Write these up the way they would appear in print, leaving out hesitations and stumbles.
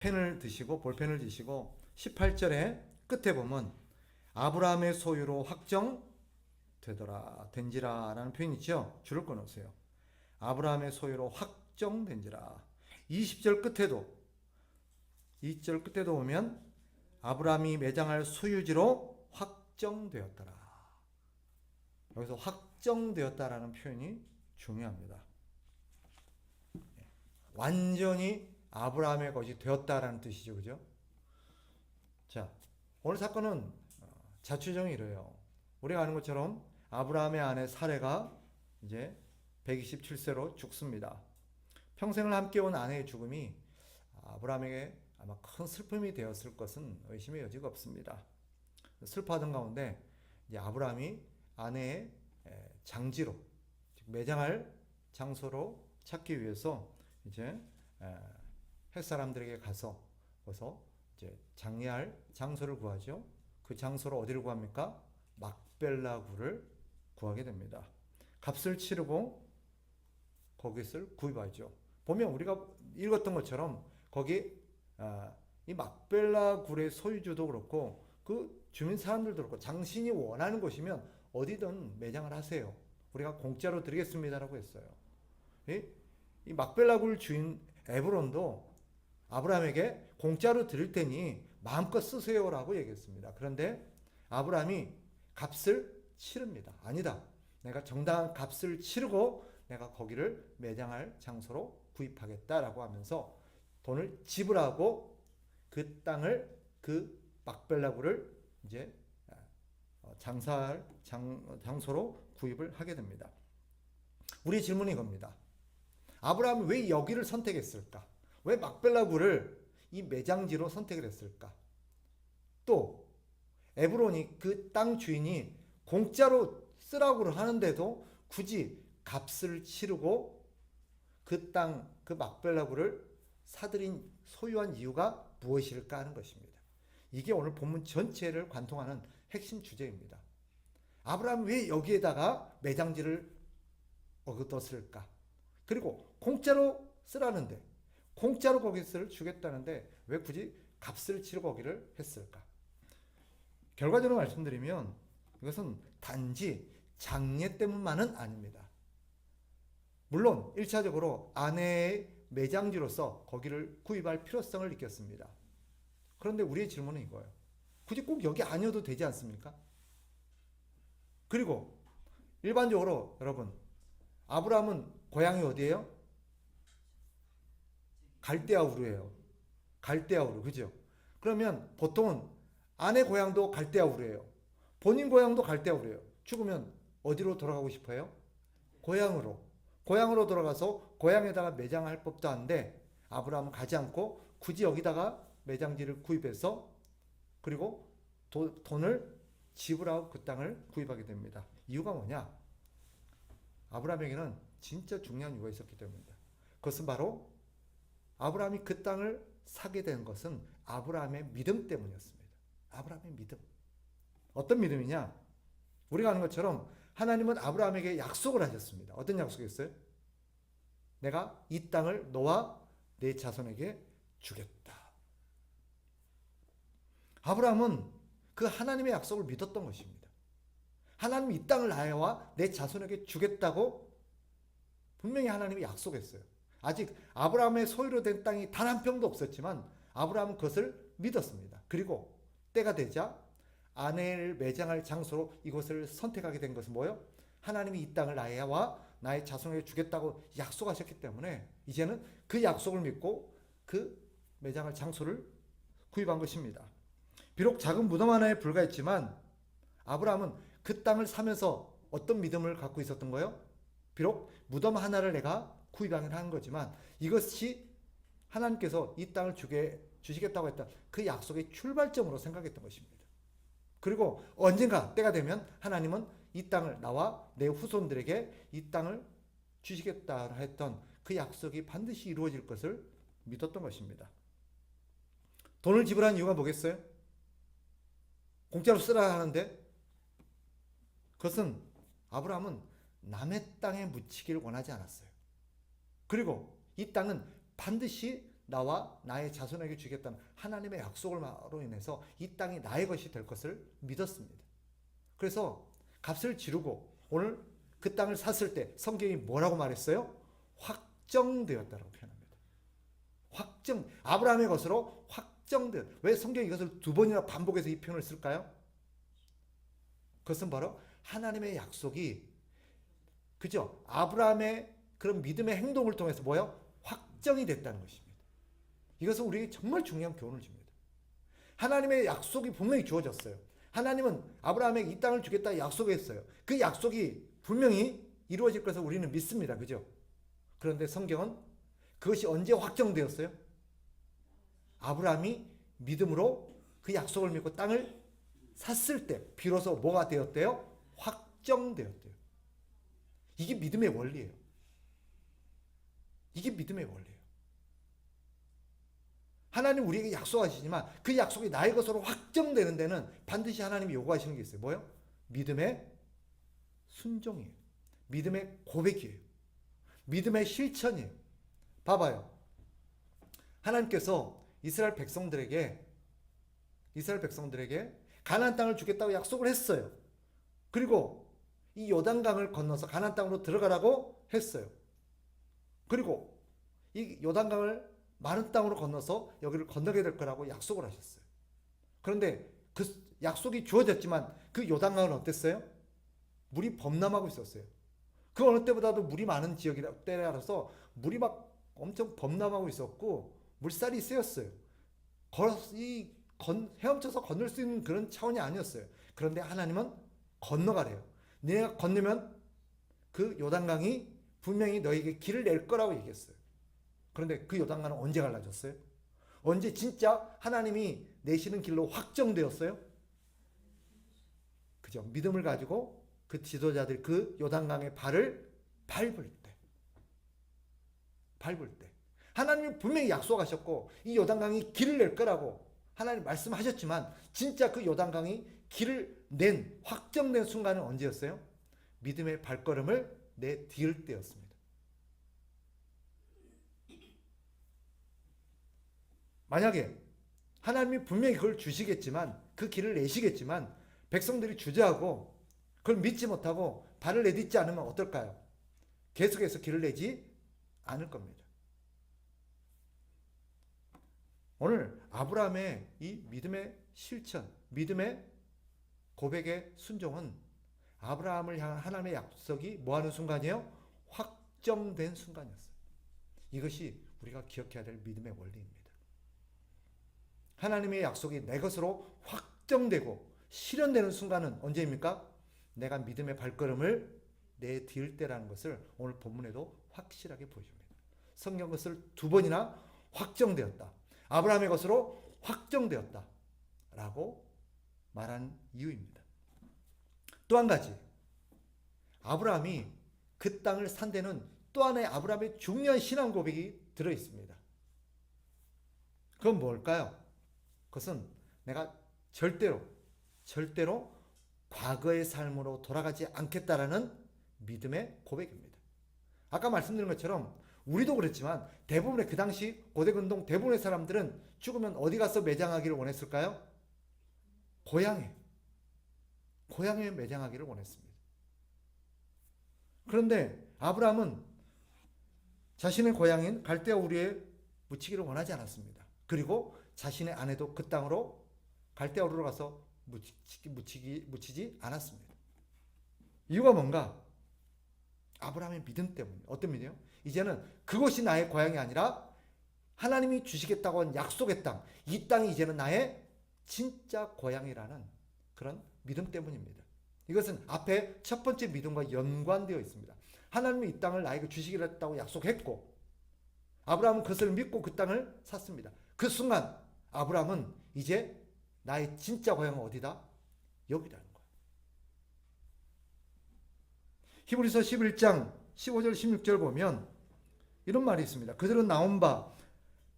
펜을 드시고 볼펜을 드시고 18절에 끝에 보면 아브라함의 소유로 확정되더라 된지라 라는 표현이 있죠. 줄을 끊으세요. 아브라함의 소유로 확정된지라. 20절 끝에도 2절 끝에도 보면 아브라함이 매장할 소유지로 확정되었더라. 여기서 확정되었다라는 표현이 중요합니다. 완전히 아브라함의 것이 되었다라는 뜻이죠. 그죠? 자, 오늘 사건은 자추정이 이래요. 우리가 아는 것처럼 아브라함의 아내 사레가 이제 127세로 죽습니다. 평생을 함께 온 아내의 죽음이 아브라함에게 아마 큰 슬픔이 되었을 것은 의심의 여지가 없습니다. 슬퍼하던 가운데 이제 아브라함이 아내의 장지로, 즉 매장할 장소로 찾기 위해서 이제 햇 사람들에게 가서 이제 장례할 장소를 구하죠. 그 장소로 어디를 구합니까? 막벨라 굴을 구하게 됩니다. 값을 치르고 거기를 구입하죠. 보면 우리가 읽었던 것처럼 거기 이 막벨라 굴의 소유주도 그렇고 그 주민 사람들도 그렇고 당신이 원하는 곳이면 어디든 매장을 하세요. 우리가 공짜로 드리겠습니다라고 했어요. 이 막벨라 굴 주인 에브론도 아브라함에게 공짜로 드릴 테니 마음껏 쓰세요라고 얘기했습니다. 그런데 아브라함이 값을 치릅니다. 아니다. 내가 정당한 값을 치르고 내가 거기를 매장할 장소로 구입하겠다라고 하면서 돈을 지불하고 그 땅을 그 막벨라굴을 이제 장사할 장소로 구입을 하게 됩니다. 우리 질문이 이겁니다. 아브라함이 왜 여기를 선택했을까? 왜 막벨라굴을 이 매장지로 선택을 했을까? 또 에브론이 그 땅 주인이 공짜로 쓰라고 하는데도 굳이 값을 치르고 그 땅, 그 막벨라굴을 사들인 소유한 이유가 무엇일까 하는 것입니다. 이게 오늘 본문 전체를 관통하는 핵심 주제입니다. 아브라함이 왜 여기에다가 매장지를 얻었을까? 그리고 공짜로 쓰라는데, 공짜로 거기를 주겠다는데 왜 굳이 값을 치르고 거기를 했을까? 결과적으로 말씀드리면 이것은 단지 장례 때문만은 아닙니다. 물론 1차적으로 아내의 매장지로서 거기를 구입할 필요성을 느꼈습니다. 그런데 우리의 질문은 이거예요. 굳이 꼭 여기 아니어도 되지 않습니까? 그리고 일반적으로 여러분, 아브라함은 고향이 어디예요? 갈대아 우르예요. 갈대아 우르, 그죠? 그러면 보통은 아내 고향도 갈대아 우르예요. 본인 고향도 갈대아 우르예요. 죽으면 어디로 돌아가고 싶어요? 고향으로. 고향으로 돌아가서 고향에다가 매장할 법도 한데 아브라함은 가지 않고 굳이 여기다가 매장지를 구입해서 그리고 돈을 지불하고 그 땅을 구입하게 됩니다. 이유가 뭐냐? 아브라함에게는 진짜 중요한 이유가 있었기 때문입니다. 그것은 바로 아브라함이 그 땅을 사게 된 것은 아브라함의 믿음 때문이었습니다. 아브라함의 믿음. 어떤 믿음이냐? 우리가 아는 것처럼 하나님은 아브라함에게 약속을 하셨습니다. 어떤 약속이었어요? 내가 이 땅을 너와 내 자손에게 주겠다. 아브라함은 그 하나님의 약속을 믿었던 것입니다. 하나님이 이 땅을 나와 내 자손에게 주겠다고 분명히 하나님이 약속했어요. 아직 아브라함의 소유로 된 땅이 단 한 평도 없었지만 아브라함은 그것을 믿었습니다. 그리고 때가 되자 아내를 매장할 장소로 이곳을 선택하게 된 것은 뭐예요? 하나님이 이 땅을 나와 나의 자손에게 주겠다고 약속하셨기 때문에 이제는 그 약속을 믿고 그 매장할 장소를 구입한 것입니다. 비록 작은 무덤 하나에 불과했지만 아브라함은 그 땅을 사면서 어떤 믿음을 갖고 있었던 거예요? 비록 무덤 하나를 내가 구입하긴 한 거지만 이것이 하나님께서 이 땅을 주시겠다고 했던 그 약속의 출발점으로 생각했던 것입니다. 그리고 언젠가 때가 되면 하나님은 이 땅을 나와 내 후손들에게 이 땅을 주시겠다 했던 그 약속이 반드시 이루어질 것을 믿었던 것입니다. 돈을 지불한 이유가 뭐겠어요? 공짜로 쓰라 하는데 그것은 아브라함은 남의 땅에 묻히기를 원하지 않았어요. 그리고 이 땅은 반드시 나와 나의 자손에게 주겠다는 하나님의 약속으로 인해서 이 땅이 나의 것이 될 것을 믿었습니다. 그래서 값을 지르고 오늘 그 땅을 샀을 때 성경이 뭐라고 말했어요? 확정되었다라고 표현합니다. 확정, 아브라함의 것으로 확정되었. 왜 성경이 이것을 두 번이나 반복해서 이 표현을 쓸까요? 그것은 바로 하나님의 약속이, 그죠? 아브라함의 그런 믿음의 행동을 통해서 뭐요? 확정이 됐다는 것입니다. 이것은 우리에게 정말 중요한 교훈을 줍니다. 하나님의 약속이 분명히 주어졌어요. 하나님은 아브라함에게 이 땅을 주겠다 약속했어요. 그 약속이 분명히 이루어질 것을 우리는 믿습니다. 그죠? 그런데 성경은 그것이 언제 확정되었어요? 아브라함이 믿음으로 그 약속을 믿고 땅을 샀을 때 비로소 뭐가 되었대요? 확정되었대요. 이게 믿음의 원리예요. 이게 믿음의 원리예요. 하나님 우리에게 약속하시지만 그 약속이 나의 것으로 확정되는 데는 반드시 하나님이 요구하시는 게 있어요. 뭐요? 믿음의 순종이에요. 믿음의 고백이에요. 믿음의 실천이에요. 봐봐요. 하나님께서 이스라엘 백성들에게 가나안 땅을 주겠다고 약속을 했어요. 그리고 이 요단강을 건너서 가나안 땅으로 들어가라고 했어요. 그리고 이 요단강을 마른 땅으로 건너서 여기를 건너게 될 거라고 약속을 하셨어요. 그런데 그 약속이 주어졌지만 그 요단강은 어땠어요? 물이 범람하고 있었어요. 그 어느 때보다도 물이 많은 지역이라 때라서 물이 막 엄청 범람하고 있었고 물살이 세였어요. 헤엄쳐서 건널 수 있는 그런 차원이 아니었어요. 그런데 하나님은 건너가래요. 내가 건너면 그 요단강이 분명히 너에게 길을 낼 거라고 얘기했어요. 그런데 그 요단강은 언제 갈라졌어요? 언제 진짜 하나님이 내시는 길로 확정되었어요? 그죠? 믿음을 가지고 그 지도자들이 그 요단강의 발을 밟을 때 하나님이 분명히 약속하셨고 이 요단강이 길을 낼 거라고 하나님 말씀하셨지만 진짜 그 요단강이 길을 낸 확정된 순간은 언제였어요? 믿음의 발걸음을 내디딜 때였습니다. 만약에 하나님이 분명히 그걸 주시겠지만 그 길을 내시겠지만 백성들이 주저하고 그걸 믿지 못하고 발을 내딛지 않으면 어떨까요? 계속해서 길을 내지 않을 겁니다. 오늘 아브라함의 이 믿음의 실천, 믿음의 고백의 순종은 아브라함을 향한 하나님의 약속이 뭐하는 순간이에요? 확정된 순간이었어요. 이것이 우리가 기억해야 될 믿음의 원리입니다. 하나님의 약속이 내 것으로 확정되고 실현되는 순간은 언제입니까? 내가 믿음의 발걸음을 내디딜 때라는 것을 오늘 본문에도 확실하게 보여줍니다. 성경 것을 두 번이나 확정되었다. 아브라함의 것으로 확정되었다. 라고 말한 이유입니다. 또 한 가지. 아브라함이 그 땅을 산 데는 또 하나의 아브라함의 중요한 신앙 고백이 들어 있습니다. 그건 뭘까요? 그것은 내가 절대로 과거의 삶으로 돌아가지 않겠다라는 믿음의 고백입니다. 아까 말씀드린 것처럼 우리도 그랬지만 대부분의 그 당시 고대근동 대부분의 사람들은 죽으면 어디 가서 매장하기를 원했을까요? 고향에 매장하기를 원했습니다. 그런데 아브라함은 자신의 고향인 갈대아 우르에 묻히기를 원하지 않았습니다. 그리고 자신의 아내도 그 땅으로 갈대아 우르로 가서 묻히지 않았습니다. 이유가 뭔가? 아브라함의 믿음 때문에. 어떤 믿음이요? 이제는 그곳이 나의 고향이 아니라 하나님이 주시겠다고 한 약속의 땅, 이 땅이 이제는 나의 진짜 고향이라는 그런 믿음 때문입니다. 이것은 앞에 첫 번째 믿음과 연관되어 있습니다. 하나님이 이 땅을 나에게 주시겠다고 약속했고 아브라함은 그것을 믿고 그 땅을 샀습니다. 그 순간 아브라함은 이제 나의 진짜 고향은 어디다? 여기라는 거예요. 히브리서 11장 15절 16절 보면 이런 말이 있습니다. 그들은 나온 바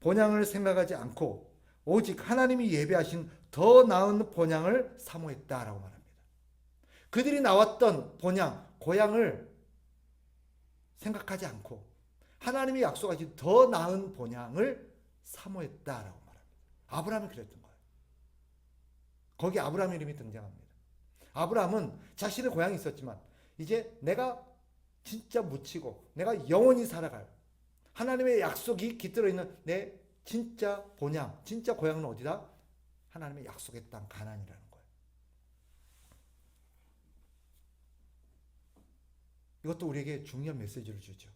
본향을 생각하지 않고 오직 하나님이 예비하신 더 나은 본향을 사모했다라고 말합니다. 그들이 나왔던 본향, 고향을 생각하지 않고 하나님이 약속하신 더 나은 본향을 사모했다라고 말합니다. 아브라함이 그랬던 거예요. 거기 아브라함 이름이 등장합니다. 아브라함은 자신의 고향이 있었지만 이제 내가 진짜 묻히고 내가 영원히 살아갈 하나님의 약속이 깃들어 있는 내 진짜 본향, 진짜 고향은 어디다? 하나님의 약속의 땅 가나안이라는 거예요. 이것도 우리에게 중요한 메시지를 주죠.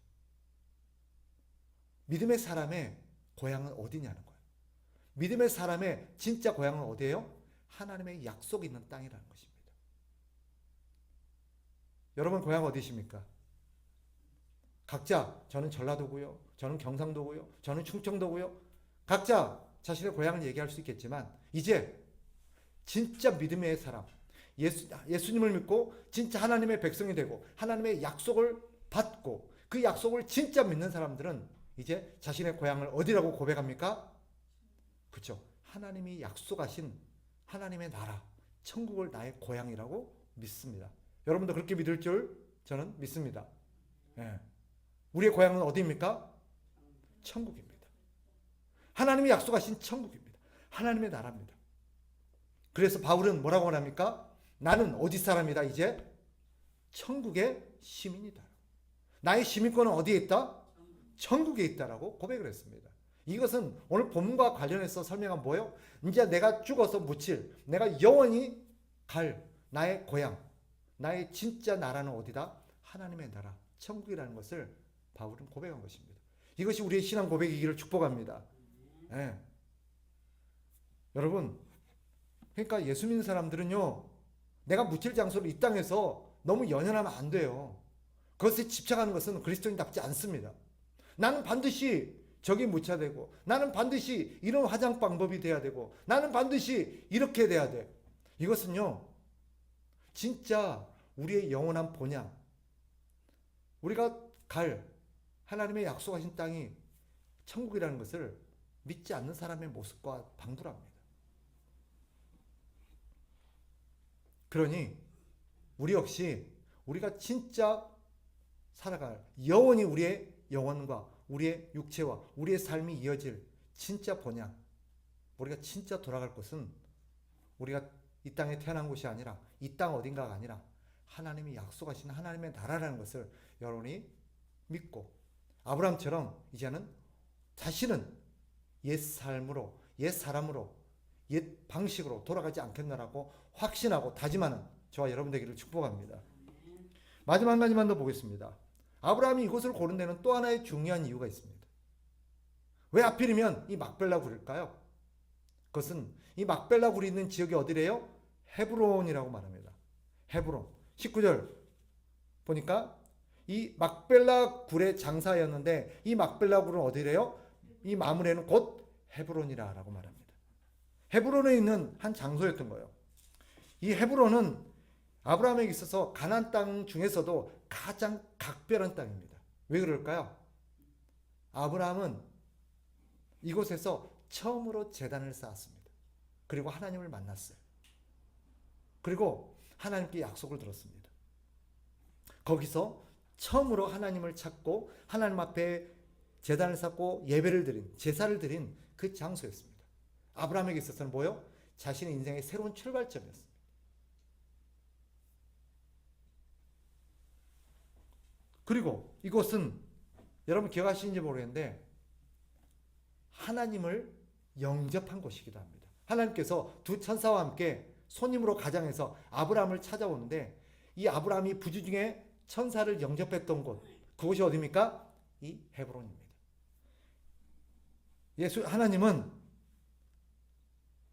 믿음의 사람의 고향은 어디냐는 거예요. 믿음의 사람의 진짜 고향은 어디예요? 하나님의 약속이 있는 땅이라는 것입니다. 여러분 고향 어디십니까? 각자 저는 전라도고요. 저는 경상도고요. 저는 충청도고요. 각자 자신의 고향을 얘기할 수 있겠지만 이제 진짜 믿음의 사람, 예수님을 믿고 진짜 하나님의 백성이 되고 하나님의 약속을 받고 그 약속을 진짜 믿는 사람들은 이제 자신의 고향을 어디라고 고백합니까? 그렇죠. 하나님이 약속하신 하나님의 나라, 천국을 나의 고향이라고 믿습니다. 여러분도 그렇게 믿을 줄 저는 믿습니다. 예. 우리의 고향은 어디입니까? 천국입니다. 하나님이 약속하신 천국입니다. 하나님의 나라입니다. 그래서 바울은 뭐라고 말합니까? 나는 어디 사람이다 이제? 천국의 시민이다. 나의 시민권은 어디에 있다? 천국에 있다라고 고백을 했습니다. 이것은 오늘 본문과 관련해서 설명한 뭐예요? 이제 내가 죽어서 묻힐, 내가 영원히 갈 나의 고향, 나의 진짜 나라는 어디다? 하나님의 나라, 천국이라는 것을 바울은 고백한 것입니다. 이것이 우리의 신앙 고백이기를 축복합니다. 네. 여러분, 그러니까 예수 믿는 사람들은요, 내가 묻힐 장소를 이 땅에서 너무 연연하면 안 돼요. 그것에 집착하는 것은 그리스도인답지 않습니다. 나는 반드시 저기 묻혀야 되고, 나는 반드시 이런 화장 방법이 돼야 되고, 나는 반드시 이렇게 돼야 돼. 이것은요, 진짜 우리의 영원한 본향, 우리가 갈 하나님의 약속하신 땅이 천국이라는 것을 믿지 않는 사람의 모습과 방불합니다. 그러니 우리 역시 우리가 진짜 살아갈 영원히 우리의 영혼과 우리의 육체와 우리의 삶이 이어질 진짜 본향, 우리가 진짜 돌아갈 곳은 우리가 이 땅에 태어난 곳이 아니라 이 땅 어딘가가 아니라 하나님이 약속하신 하나님의 나라라는 것을 여러분이 믿고 아브라함처럼 이제는 자신은 옛 삶으로, 옛 사람으로, 옛 방식으로 돌아가지 않겠나라고 확신하고 다짐하는 저와 여러분 되기를 축복합니다. 마지막 한 가지만 더 보겠습니다. 아브라함이 이곳을 고른 데는 또 하나의 중요한 이유가 있습니다. 왜 하필이면 이 막벨라 굴일까요? 그것은 이 막벨라 굴이 있는 지역이 어디래요? 헤브론이라고 말합니다. 헤브론. 19절 보니까 이 막벨라 굴의 장사였는데 이 막벨라 굴은 어디래요? 이 마물에는 곧 헤브론이라고 말합니다. 헤브론에 있는 한 장소였던 거예요. 이 헤브론은 아브라함에게 있어서 가나안 땅 중에서도 가장 각별한 땅입니다. 왜 그럴까요? 아브라함은 이곳에서 처음으로 제단을 쌓았습니다. 그리고 하나님을 만났어요. 그리고 하나님께 약속을 들었습니다. 거기서 처음으로 하나님을 찾고 하나님 앞에 제단을 쌓고 예배를 드린, 제사를 드린 그 장소였습니다. 아브라함에게 있어서는 뭐요? 자신의 인생의 새로운 출발점이었습니다. 그리고 이곳은 여러분 기억하시는지 모르겠는데 하나님을 영접한 곳이기도 합니다. 하나님께서 두 천사와 함께 손님으로 가장해서 아브라함을 찾아오는데 이 아브라함이 부주 중에 천사를 영접했던 곳, 그곳이 어디입니까? 이 헤브론입니다. 하나님은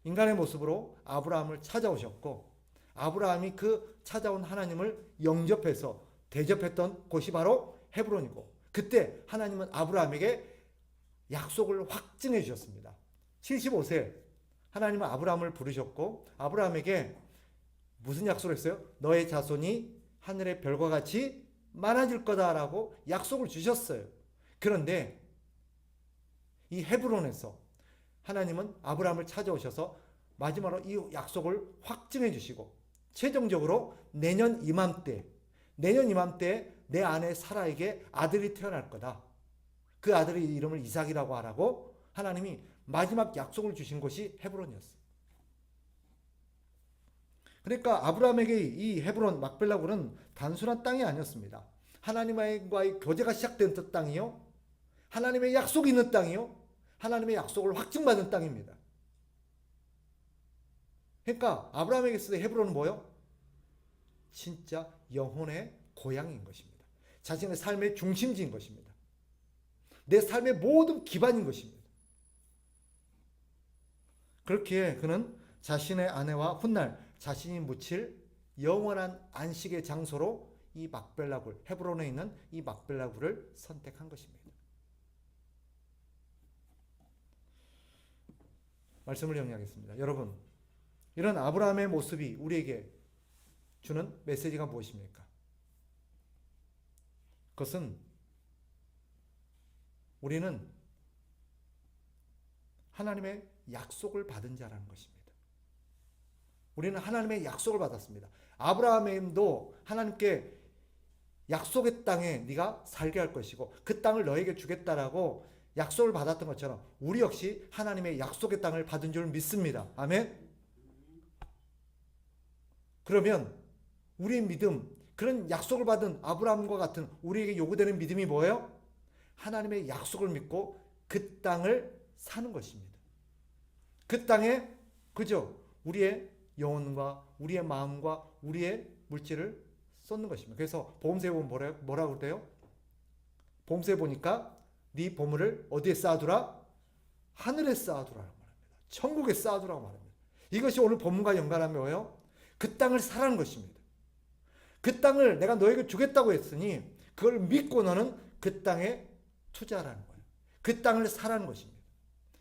인간의 모습으로 아브라함을 찾아오셨고 아브라함이 그 찾아온 하나님을 영접해서 대접했던 곳이 바로 헤브론이고 그때 하나님은 아브라함에게 약속을 확증해 주셨습니다. 75세 하나님은 아브라함을 부르셨고 아브라함에게 무슨 약속을 했어요? 너의 자손이 하늘의 별과 같이 많아질 거다라고 약속을 주셨어요. 그런데 이 헤브론에서 하나님은 아브라함을 찾아오셔서 마지막으로 이 약속을 확증해 주시고 최종적으로 내년 이맘때 내 아내 사라에게 아들이 태어날 거다. 그 아들의 이름을 이삭이라고 하라고 하나님이 마지막 약속을 주신 곳이 헤브론이었어요. 그러니까 아브라함에게 이 헤브론 막벨라굴은 단순한 땅이 아니었습니다. 하나님과의 교제가 시작된 땅이요, 하나님의 약속이 있는 땅이요, 하나님의 약속을 확증받은 땅입니다. 그러니까 아브라함에게 있어서 헤브론은 뭐요? 진짜 영혼의 고향인 것입니다. 자신의 삶의 중심지인 것입니다. 내 삶의 모든 기반인 것입니다. 그렇기에 그는 자신의 아내와 훗날 자신이 묻힐 영원한 안식의 장소로 이 막벨라굴, 헤브론에 있는 이 막벨라굴을 선택한 것입니다. 말씀을 정리하겠습니다. 여러분, 이런 아브라함의 모습이 우리에게 주는 메시지가 무엇입니까? 그것은 우리는 하나님의 약속을 받은 자라는 것입니다. 우리는 하나님의 약속을 받았습니다. 아브라함도 하나님께 약속의 땅에 네가 살게 할 것이고 그 땅을 너에게 주겠다라고 약속을 받았던 것처럼 우리 역시 하나님의 약속의 땅을 받은 줄 믿습니다. 아멘. 그러면 우리의 믿음, 그런 약속을 받은 아브라함과 같은 우리에게 요구되는 믿음이 뭐예요? 하나님의 약속을 믿고 그 땅을 사는 것입니다. 그 땅에 그저 우리의 영혼과 우리의 마음과 우리의 물질을 쏟는 것입니다. 그래서 보험세에 보면 뭐라고 그래요? 보험세에 보니까 네 보물을 어디에 쌓아두라? 하늘에 쌓아두라고 말합니다. 천국에 쌓아두라고 말합니다. 이것이 오늘 본문과 연관하면 뭐예요? 그 땅을 사라는 것입니다. 그 땅을 내가 너에게 주겠다고 했으니 그걸 믿고 너는 그 땅에 투자하라는 거예요. 그 땅을 사라는 것입니다.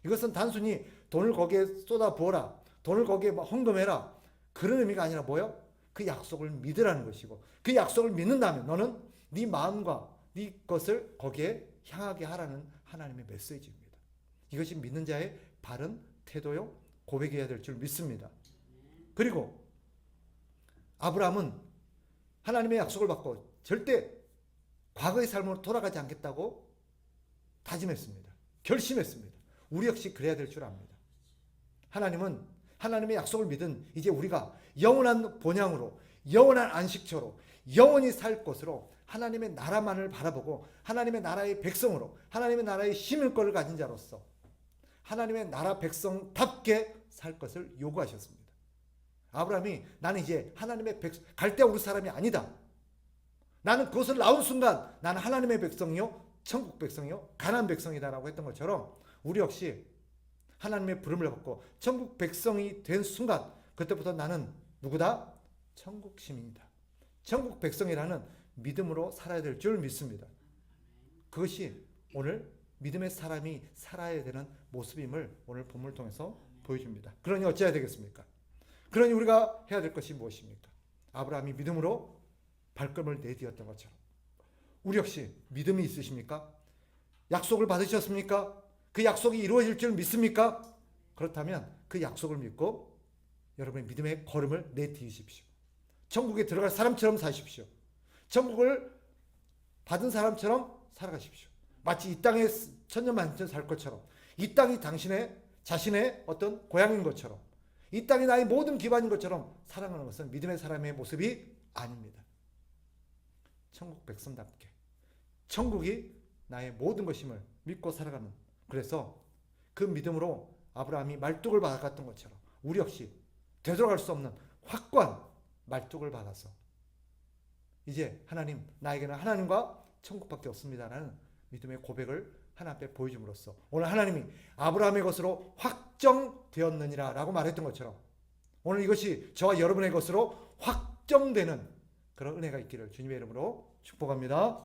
이것은 단순히 돈을 거기에 쏟아 부어라, 돈을 거기에 헌금해라, 그런 의미가 아니라 뭐예요? 그 약속을 믿으라는 것이고 그 약속을 믿는다면 너는 네 마음과 네 것을 거기에 향하게 하라는 하나님의 메시지입니다. 이것이 믿는 자의 바른 태도요 고백이어야 될 줄 믿습니다. 그리고 아브라함은 하나님의 약속을 받고 절대 과거의 삶으로 돌아가지 않겠다고 다짐했습니다. 결심했습니다. 우리 역시 그래야 될 줄 압니다. 하나님은 하나님의 약속을 믿은 이제 우리가 영원한 본향으로, 영원한 안식처로, 영원히 살 곳으로 하나님의 나라만을 바라보고 하나님의 나라의 백성으로, 하나님의 나라의 시민권을 가진 자로서 하나님의 나라 백성답게 살 것을 요구하셨습니다. 아브라함이 나는 이제 하나님의 백성, 갈대우르 사람이 아니다. 나는 그것을 나온 순간 나는 하나님의 백성이요, 천국 백성이요, 가나안 백성이다라고 했던 것처럼 우리 역시 하나님의 부름을 받고 천국 백성이 된 순간 그때부터 나는 누구다? 천국 시민이다. 천국 백성이라는 믿음으로 살아야 될 줄 믿습니다. 그것이 오늘 믿음의 사람이 살아야 되는 모습임을 오늘 본문을 통해서 보여줍니다. 그러니 어찌해야 되겠습니까? 그러니 우리가 해야 될 것이 무엇입니까? 아브라함이 믿음으로 발걸음을 내디뎠던 것처럼 우리 역시 믿음이 있으십니까? 약속을 받으셨습니까? 그 약속이 이루어질 줄 믿습니까? 그렇다면 그 약속을 믿고 여러분의 믿음의 걸음을 내디디십시오. 천국에 들어갈 사람처럼 사십시오. 천국을 받은 사람처럼 살아가십시오. 마치 이 땅에 천년만년 살 것처럼, 이 땅이 당신의 자신의 어떤 고향인 것처럼, 이 땅이 나의 모든 기반인 것처럼 살아가는 것은 믿음의 사람의 모습이 아닙니다. 천국 백성답게 천국이 나의 모든 것임을 믿고 살아가는, 그래서 그 믿음으로 아브라함이 말뚝을 받았던 것처럼 우리 역시 되돌아갈 수 없는 확고한 말뚝을 받아서 이제 하나님, 나에게는 하나님과 천국밖에 없습니다라는 믿음의 고백을 하나님 앞에 보여줌으로써 오늘 하나님이 아브라함의 것으로 확정되었느니라 라고 말했던 것처럼 오늘 이것이 저와 여러분의 것으로 확정되는 그런 은혜가 있기를 주님의 이름으로 축복합니다.